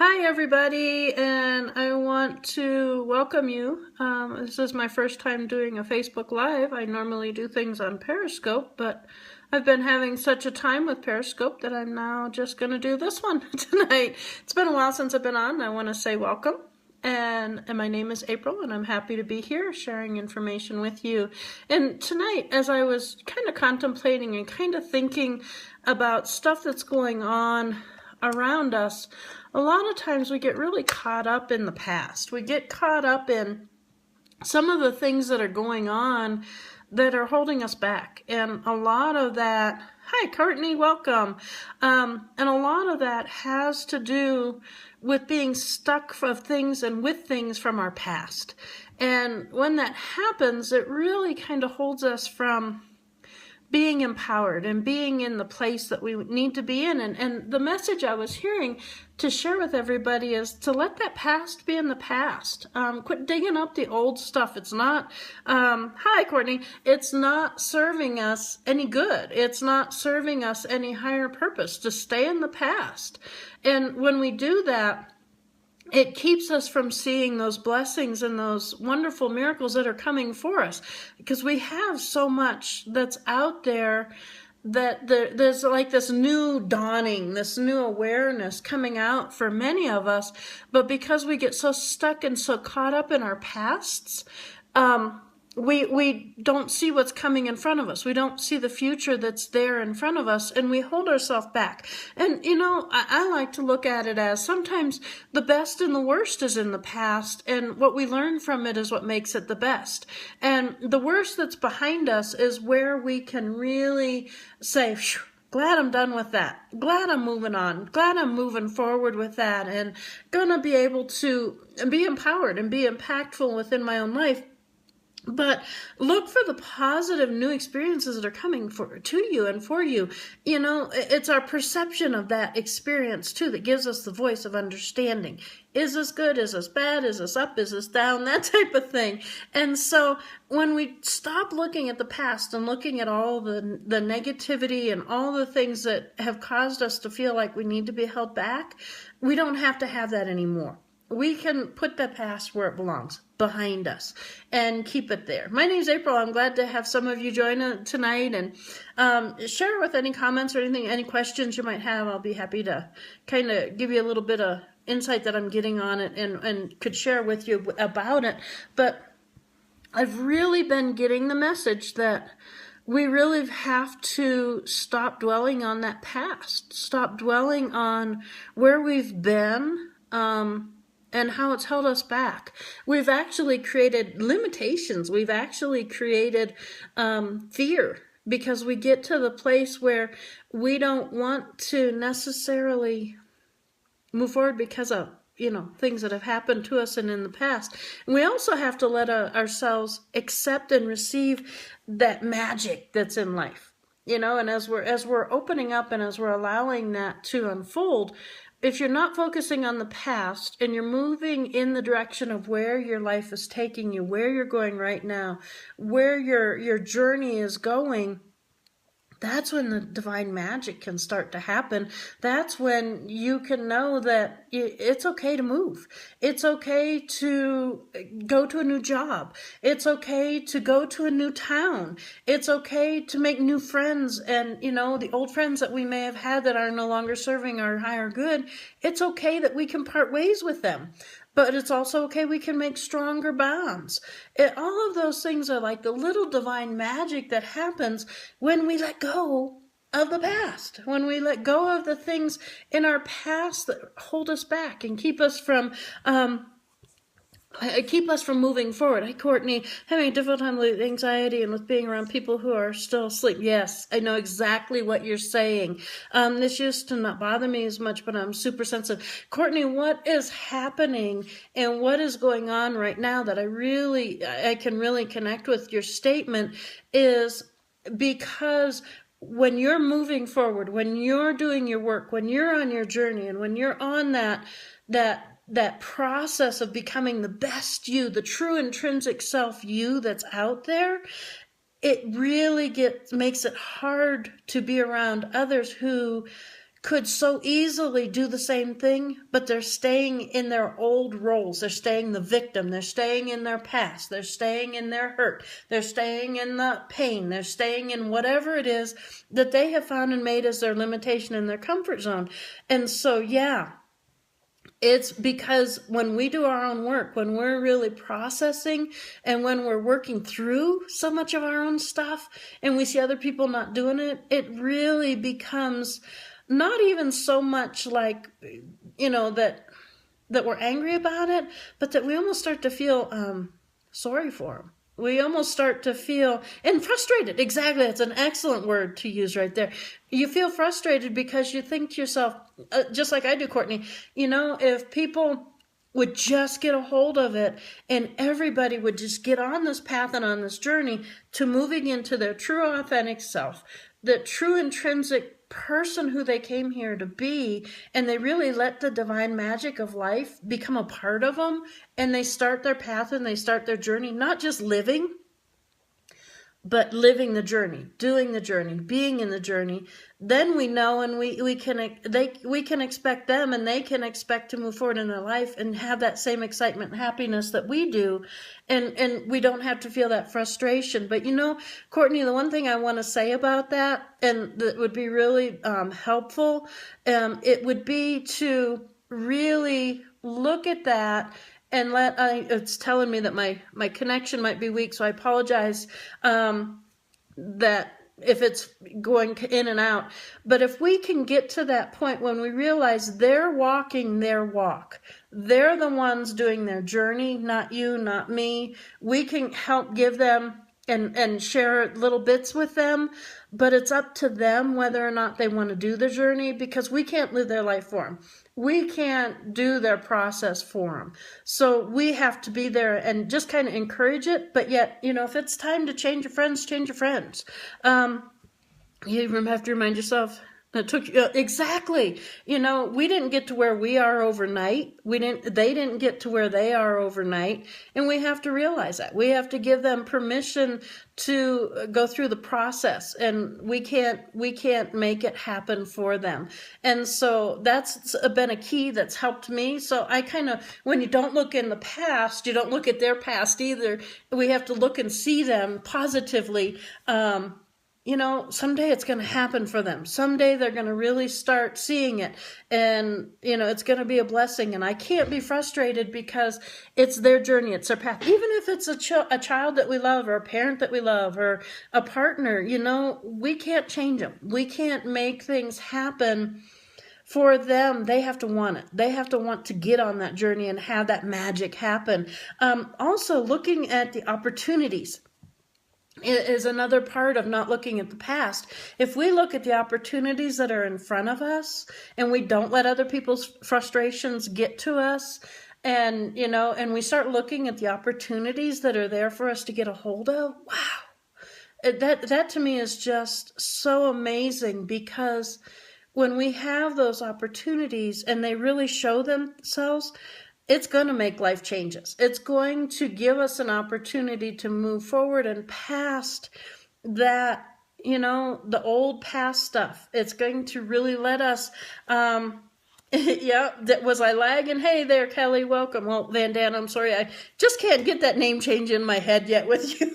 Hi, everybody, and I want to welcome you. This is my first time doing a Facebook Live. I normally do things on Periscope, but I've been having such a time with Periscope that I'm now just going to do this one tonight. It's been a while since I've been on, and I want to say welcome. And my name is April, and I'm happy to be here sharing information with you. And tonight, as I was kind of contemplating and kind of thinking about stuff that's going on around us, a lot of times we get really caught up in the past. We get caught up in some of the things that are going on that are holding us back. And a lot of that, hi Courtney, welcome. And a lot of that has to do with being stuck of things and with things from our past. And when that happens, it really kind of holds us from being empowered and being in the place that we need to be in. And the message I was hearing to share with everybody is to let that past be in the past. Quit digging up the old stuff. It's not, hi Courtney, it's not serving us any good. It's not serving us any higher purpose to stay in the past. And when we do that, it keeps us from seeing those blessings and those wonderful miracles that are coming for us, because we have so much that's out there that there's like this new dawning, this new awareness coming out for many of us. But because we get so stuck and so caught up in our pasts, we don't see what's coming in front of us. We don't see the future that's there in front of us, and we hold ourselves back. And, I like to look at it as sometimes the best and the worst is in the past, and what we learn from it is what makes it the best. And the worst that's behind us is where we can really say, phew, glad I'm done with that. Glad I'm moving on. Glad I'm moving forward with that, and gonna be able to be empowered and be impactful within my own life. But look for the positive new experiences that are coming to you and for you. It's our perception of that experience too that gives us the voice of understanding. Is this good? Is this bad? Is this up? Is this down? That type of thing. And so when we stop looking at the past and looking at all the negativity and all the things that have caused us to feel like we need to be held back, we don't have to have that anymore. We can put the past where it belongs, behind us, and keep it there. My name's April. I'm glad to have some of you join tonight, and share with any comments or anything, any questions you might have. I'll be happy to kind of give you a little bit of insight that I'm getting on it and could share with you about it. But I've really been getting the message that we really have to stop dwelling on that past, stop dwelling on where we've been, and how it's held us back. We've actually created limitations. We've actually created fear, because we get to the place where we don't want to necessarily move forward because of things that have happened to us and in the past. And we also have to let ourselves accept and receive that magic that's in life. And as we're opening up and as we're allowing that to unfold, if you're not focusing on the past and you're moving in the direction of where your life is taking you, where you're going right now, where your journey is going, that's when the divine magic can start to happen. That's when you can know that it's okay to move. It's okay to go to a new job. It's okay to go to a new town. It's okay to make new friends. And, the old friends that we may have had that are no longer serving our higher good, it's okay that we can part ways with them. But it's also okay we can make stronger bonds. All of those things are like the little divine magic that happens when we let go of the past, when we let go of the things in our past that hold us back and keep us from moving forward. Hi, Courtney, having a difficult time with anxiety and with being around people who are still asleep. Yes, I know exactly what you're saying. This used to not bother me as much, but I'm super sensitive. Courtney, what is happening and what is going on right now that I can really connect with your statement is because when you're moving forward, when you're doing your work, when you're on your journey, and when you're on that process of becoming the best you, the true intrinsic self you that's out there, it really makes it hard to be around others who could so easily do the same thing, but they're staying in their old roles. They're staying the victim. They're staying in their past. They're staying in their hurt. They're staying in the pain. They're staying in whatever it is that they have found and made as their limitation in their comfort zone. And so, yeah, it's because when we do our own work, when we're really processing and when we're working through so much of our own stuff and we see other people not doing it, it really becomes not even so much like, that we're angry about it, but that we almost start to feel sorry for them. We almost start to feel, and frustrated, exactly, that's an excellent word to use right there. You feel frustrated because you think to yourself, just like I do, Courtney, if people would just get a hold of it and everybody would just get on this path and on this journey to moving into their true authentic self, the true intrinsic person who they came here to be, and they really let the divine magic of life become a part of them, and they start their path and they start their journey, not just living, but living the journey, doing the journey, being in the journey, then we know, and we can expect them, and they can expect to move forward in their life and have that same excitement and happiness that we do, and we don't have to feel that frustration. But Courtney, the one thing I want to say about that, and that would be really helpful, it would be to really look at that. And it's telling me that my connection might be weak, so I apologize that if it's going in and out. But if we can get to that point when we realize they're walking their walk, they're the ones doing their journey, not you, not me, we can help give them and share little bits with them, but it's up to them whether or not they want to do the journey, because we can't live their life for them. We can't do their process for them. So we have to be there and just kind of encourage it. But yet, if it's time to change your friends, change your friends. You have to remind yourself, it took exactly. We didn't get to where we are overnight. They didn't get to where they are overnight, and we have to realize that. We have to give them permission to go through the process, and we can't make it happen for them. And so that's been a key that's helped me. So I when you don't look in the past, you don't look at their past either. We have to look and see them positively. Someday it's going to happen for them. Someday they're going to really start seeing it, and, it's going to be a blessing. And I can't be frustrated because it's their journey. It's their path. Even if it's a child that we love, or a parent that we love, or a partner, we can't change them. We can't make things happen for them. They have to want it. They have to want to get on that journey and have that magic happen. Also, looking at the opportunities is another part of not looking at the past. If we look at the opportunities that are in front of us and we don't let other people's frustrations get to us, and and we start looking at the opportunities that are there for us to get a hold of, wow, that to me is just so amazing, because when we have those opportunities and they really show themselves, it's going to make life changes. It's going to give us an opportunity to move forward and past that, the old past stuff. It's going to really let us, was I lagging? Hey there, Kelly, welcome. Well, Van Dan, I'm sorry, I just can't get that name change in my head yet with you.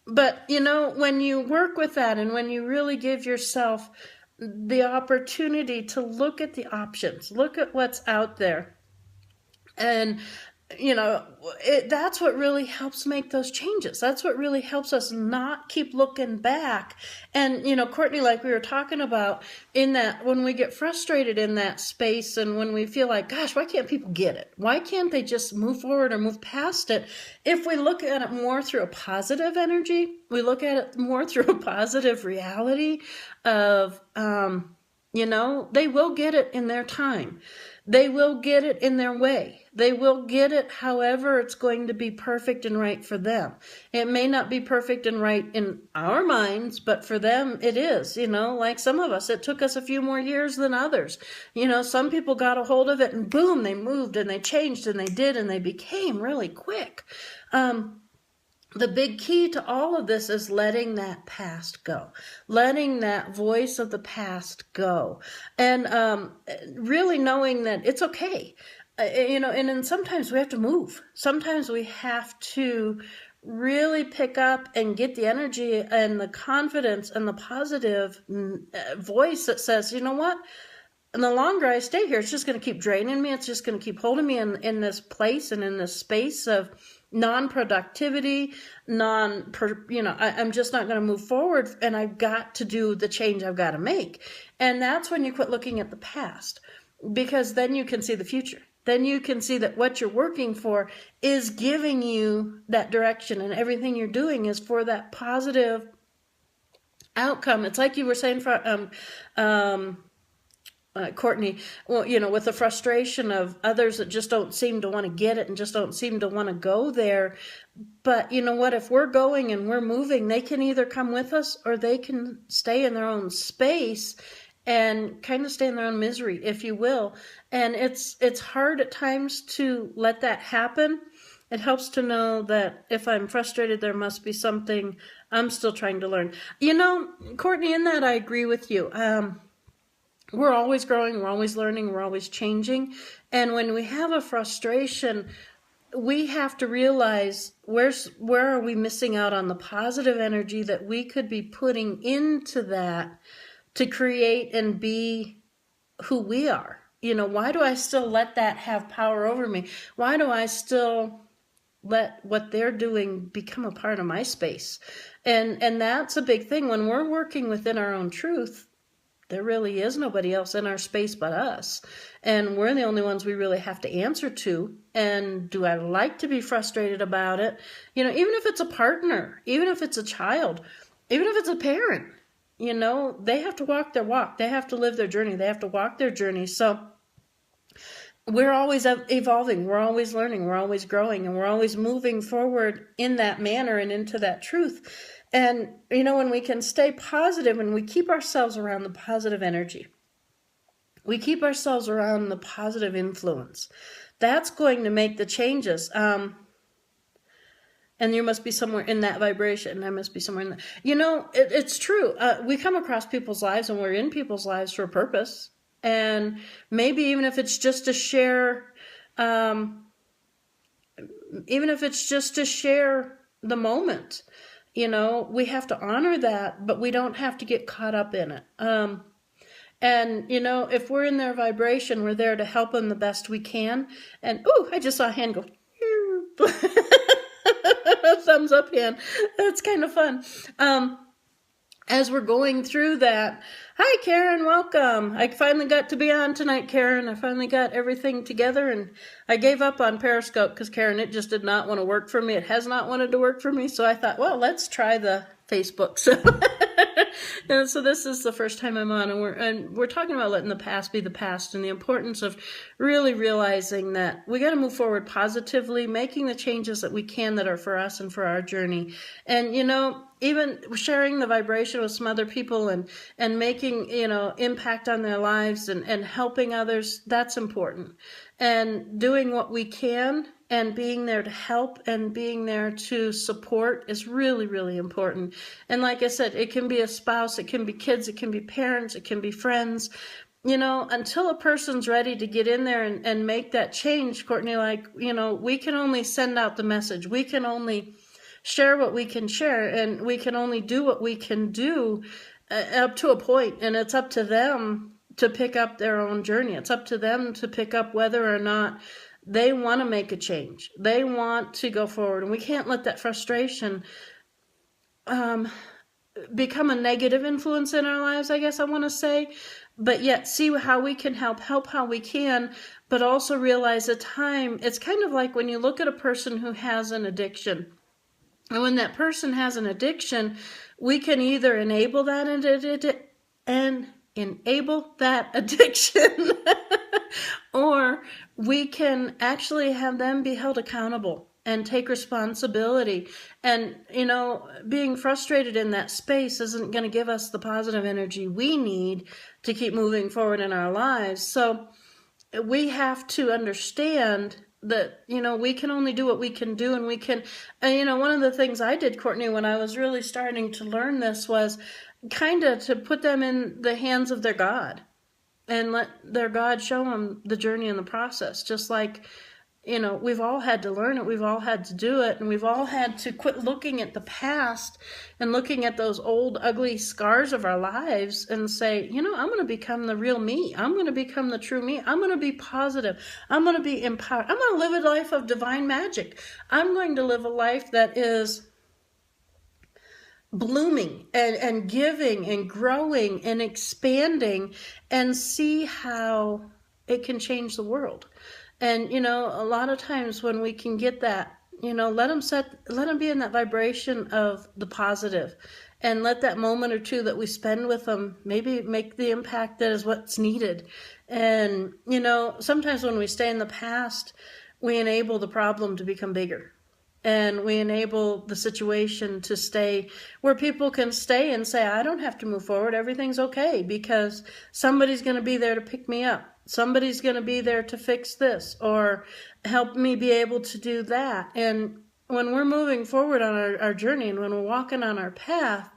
But, when you work with that, and when you really give yourself the opportunity to look at the options, look at what's out there, and that's what really helps make those changes. That's what really helps us not keep looking back. And Courtney, like we were talking about, in that, when we get frustrated in that space, and when we feel like, gosh, why can't people get it? Why can't they just move forward or move past it? If we look at it more through a positive energy, we look at it more through a positive reality of, they will get it in their time. They will get it in their way. They will get it however it's going to be perfect and right for them. It may not be perfect and right in our minds, but for them it is. Like some of us, it took us a few more years than others. Some people got a hold of it and boom, they moved and they changed and they did and they became really quick. the big key to all of this is letting that past go, letting that voice of the past go, and really knowing that it's okay. And then sometimes we have to move. Sometimes we have to really pick up and get the energy and the confidence and the positive voice that says, you know what? And the longer I stay here, it's just going to keep draining me. It's just going to keep holding me in this place and in this space of non-productivity, I'm just not going to move forward, and I've got to do the change I've got to make. And that's when you quit looking at the past, because then you can see the future. Then you can see that what you're working for is giving you that direction, and everything you're doing is for that positive outcome. It's like you were saying for Courtney, well, with the frustration of others that just don't seem to want to get it and just don't seem to want to go there. But you know what? If we're going and we're moving, they can either come with us or they can stay in their own space and kind of stay in their own misery, if you will. And it's hard at times to let that happen. It helps to know that if I'm frustrated, there must be something I'm still trying to learn. Courtney, in that I agree with you. We're always growing, we're always learning, we're always changing. And when we have a frustration, we have to realize where are we missing out on the positive energy that we could be putting into that to create and be who we are. Why do I still let that have power over me? Why do I still let what they're doing become a part of my space? And that's a big thing. When we're working within our own truth, there really is nobody else in our space but us. And we're the only ones we really have to answer to. And do I like to be frustrated about it? Even if it's a partner, even if it's a child, even if it's a parent, they have to walk their walk. They have to live their journey. They have to walk their journey. So we're always evolving. We're always learning. We're always growing. And we're always moving forward in that manner and into that truth. And, when we can stay positive and we keep ourselves around the positive energy, we keep ourselves around the positive influence, that's going to make the changes. And you must be somewhere in that vibration. I must be somewhere in that. It's true. We come across people's lives and we're in people's lives for a purpose. And maybe even if it's just to share, the moment, we have to honor that, but we don't have to get caught up in it. And, if we're in their vibration, we're there to help them the best we can. And, I just saw a hand go, thumbs up hand. That's kind of fun. As we're going through that, hi, Karen, welcome. I finally got to be on tonight, Karen. I finally got everything together, and I gave up on Periscope because, Karen, it just did not want to work for me. It has not wanted to work for me, so I thought, well, let's try the Facebook. So this is the first time I'm on, and we're talking about letting the past be the past and the importance of really realizing that we got to move forward positively, making the changes that we can that are for us and for our journey. And, even sharing the vibration with some other people and making, impact on their lives and helping others, that's important. And doing what we can and being there to help and being there to support is really, really important. And like I said, it can be a spouse, it can be kids, it can be parents, it can be friends. Until a person's ready to get in there and make that change, Courtney, we can only send out the message. We can only share what we can share, and we can only do what we can do up to a point, and it's up to them to pick up their own journey. It's up to them to pick up whether or not they want to make a change. They want to go forward, and we can't let that frustration become a negative influence in our lives, I guess I want to say, but yet see how we can help how we can, but also realize at time, it's kind of like when you look at a person who has an addiction. And when that person has an addiction, we can either enable that addiction, or we can actually have them be held accountable and take responsibility. And, being frustrated in that space isn't going to give us the positive energy we need to keep moving forward in our lives. So we have to understand that, we can only do what we can do, and we can, and one of the things I did, Courtney, when I was really starting to learn this was kind of to put them in the hands of their God and let their God show them the journey and the process. Just like, we've all had to learn it, we've all had to do it, and we've all had to quit looking at the past and looking at those old ugly scars of our lives and say, I'm going to become the real me. I'm going to become the true me. I'm going to be positive. I'm going to be empowered. I'm going to live a life of divine magic. I'm going to live a life that is blooming and giving and growing and expanding, and see how it can change the world. And, a lot of times when we can get that, let them be in that vibration of the positive, and let that moment or two that we spend with them maybe make the impact that is what's needed. And, sometimes when we stay in the past, we enable the problem to become bigger. And we enable the situation to stay where people can stay and say, I don't have to move forward. Everything's okay, because somebody's going to be there to pick me up. Somebody's going to be there to fix this or help me be able to do that. And when we're moving forward on our journey, and when we're walking on our path,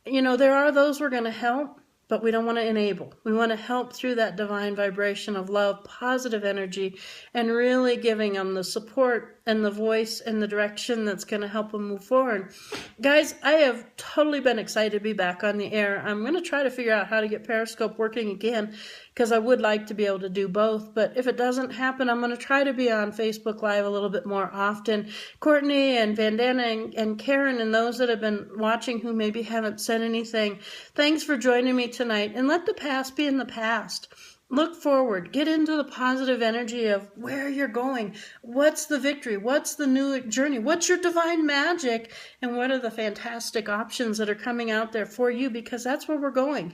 there are those we're going to help, but we don't want to enable. We want to help through that divine vibration of love, positive energy, and really giving them the support and the voice and the direction that's going to help them move forward. Guys, I have totally been excited to be back on the air. I'm going to try to figure out how to get Periscope working again, because I would like to be able to do both. But if it doesn't happen, I'm going to try to be on Facebook Live a little bit more often. Courtney and Vandana and Karen and those that have been watching who maybe haven't said anything, thanks for joining me tonight. And let the past be in the past. Look forward. Get into the positive energy of where you're going. What's the victory? What's the new journey? What's your divine magic? And what are the fantastic options that are coming out there for you? Because that's where we're going.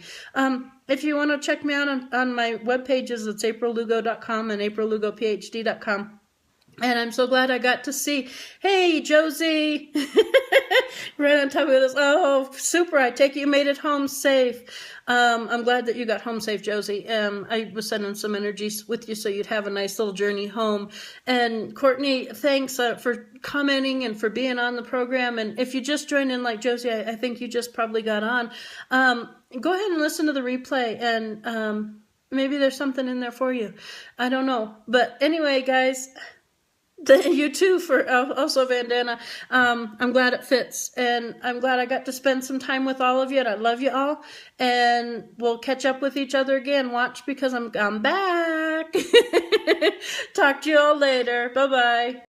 If you want to check me out on my web pages, it's aprillugo.com and aprillugophd.com. And I'm so glad I got to see, hey, Josie, right on top of this. Oh, super. I take it you made it home safe. I'm glad that you got home safe, Josie. I was sending some energies with you so you'd have a nice little journey home. And Courtney, thanks for commenting and for being on the program. And if you just joined in like Josie, I think you just probably got on. Go ahead and listen to the replay, and maybe there's something in there for you. I don't know. But anyway, guys, you too, for also Vandana. I'm glad it fits, and I'm glad I got to spend some time with all of you, and I love you all, and we'll catch up with each other again. Watch, because I'm back. Talk to you all later. Bye-bye.